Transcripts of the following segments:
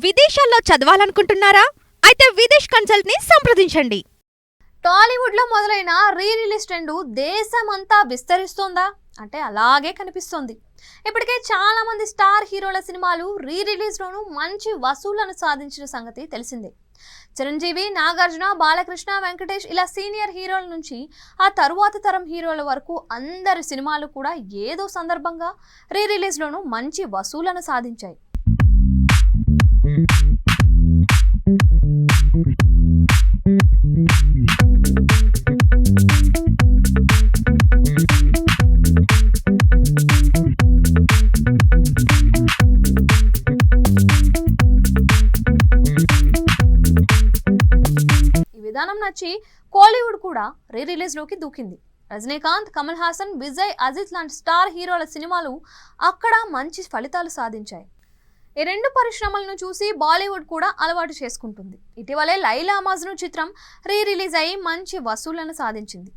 విదేశాల్లో చదవాలనుకుంటున్నారా? అయితే విదేశ్ కన్సల్ట్ ని సంప్రదించండి. టాలీవుడ్ లో మొదలైన రీ రిలీజ్ ట్రెండ్ దేశమంతా విస్తరిస్తోందా అంటే అలాగే కనిపిస్తోంది. ఇప్పటికే చాలా మంది స్టార్ హీరోల సినిమాలు రీ రిలీజ్ లోనూ మంచి వసూళ్లను సాధించిన సంగతి తెలిసిందే. చిరంజీవి, నాగార్జున, బాలకృష్ణ, వెంకటేష్ ఇలా సీనియర్ హీరోల నుంచి ఆ తరువాత తరం హీరోల వరకు అందరి సినిమాలు కూడా ఏదో సందర్భంగా రీ రిలీజ్ లోనూ మంచి వసూళ్లను సాధించాయి. విధానం నచ్చి కోలీవుడ్ కూడా రీ రిలీజ్ లోకి దూకింది. రజనీకాంత్, కమల్ హాసన్, విజయ్, అజిత్ లాంటి స్టార్ హీరోల సినిమాలు అక్కడ మంచి ఫలితాలు సాధించాయి. ఈ రెండు పరిశ్రమలను చూసి బాలీవుడ్ కూడా అలవాటు చేసుకుంటుంది. ఇటీవలే లైలా మజ్ను చిత్రం రీ రిలీజ్ అయ్యి మంచి వసూళ్లను సాధించింది.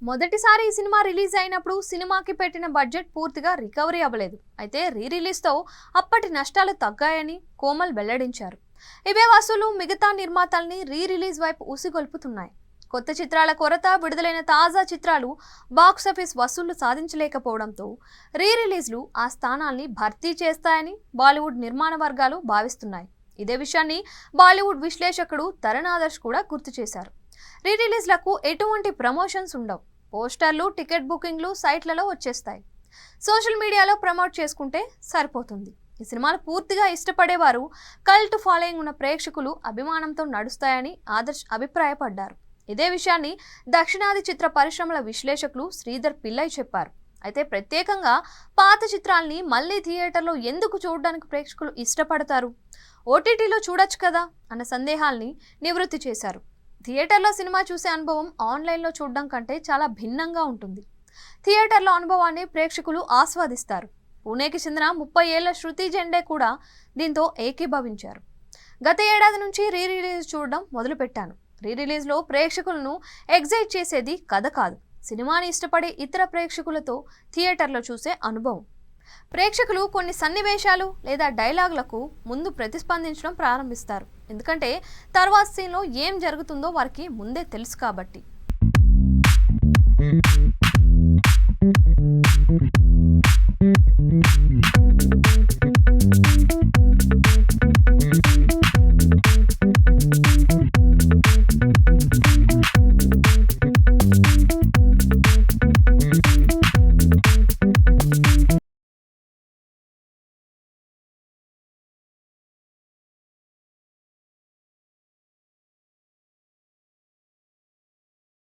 మొదటిసారి ఈ సినిమా రిలీజ్ అయినప్పుడు సినిమాకి పెట్టిన బడ్జెట్ పూర్తిగా రికవరీ అవ్వలేదు. అయితే రీ రిలీజ్తో అప్పటి నష్టాలు తగ్గాయని కోమల్ వెల్లడించారు. ఇవే వసూలు మిగతా నిర్మాతల్ని రీ రిలీజ్ వైపు ఉసిగొల్పుతున్నాయి. కొత్త చిత్రాల కొరత, విడుదలైన తాజా చిత్రాలు బాక్సాఫీస్ వసూళ్లు సాధించలేకపోవడంతో రీ రిలీజ్లు ఆ స్థానాల్ని భర్తీ చేస్తాయని బాలీవుడ్ నిర్మాణ వర్గాలు భావిస్తున్నాయి. ఇదే విషయాన్ని బాలీవుడ్ విశ్లేషకుడు తరుణ్ ఆదర్శ్ కూడా గుర్తు చేశారు. రీ రిలీజ్లకు ఎటువంటి ప్రమోషన్స్ ఉండవు. పోస్టర్లు, టికెట్ బుకింగ్లు సైట్లలో వచ్చేస్తాయి. సోషల్ మీడియాలో ప్రమోట్ చేసుకుంటే సరిపోతుంది. ఈ సినిమాలు పూర్తిగా ఇష్టపడేవారు, కల్ట్ ఫాలోయింగ్ ఉన్న ప్రేక్షకులు అభిమానంతో నడుస్తాయని ఆదర్శ్ అభిప్రాయపడ్డారు. ఇదే విషయాన్ని దక్షిణాది చిత్ర పరిశ్రమల విశ్లేషకులు శ్రీధర్ పిల్లై చెప్పారు. అయితే ప్రత్యేకంగా పాత చిత్రాల్ని మళ్ళీ థియేటర్లో ఎందుకు చూడడానికి ప్రేక్షకులు ఇష్టపడతారు, ఓటీటీలో చూడొచ్చు కదా అన్న సందేహాల్ని నివృత్తి చేశారు. థియేటర్లో సినిమా చూసే అనుభవం ఆన్లైన్లో చూడడం కంటే చాలా భిన్నంగా ఉంటుంది. థియేటర్లో అనుభవాన్ని ప్రేక్షకులు ఆస్వాదిస్తారు. పూణేకి చెందిన 30 ఏళ్ల శృతి జెండే కూడా దీంతో ఏకీభవించారు. గత ఏడాది నుంచి రీ రిలీజ్ చూడడం మొదలుపెట్టాను. రీ రిలీజ్లో ప్రేక్షకులను ఎగ్జైట్ చేసేది కథ కాదు, సినిమాని ఇష్టపడే ఇతర ప్రేక్షకులతో థియేటర్లో చూసే అనుభవం. ప్రేక్షకులు కొన్ని సన్నివేశాలు లేదా డైలాగులకు ముందు ప్రతిస్పందించడం ప్రారంభిస్తారు. ఎందుకంటే తర్వాత సీన్లో ఏం జరుగుతుందో వారికి ముందే తెలుసు కాబట్టి.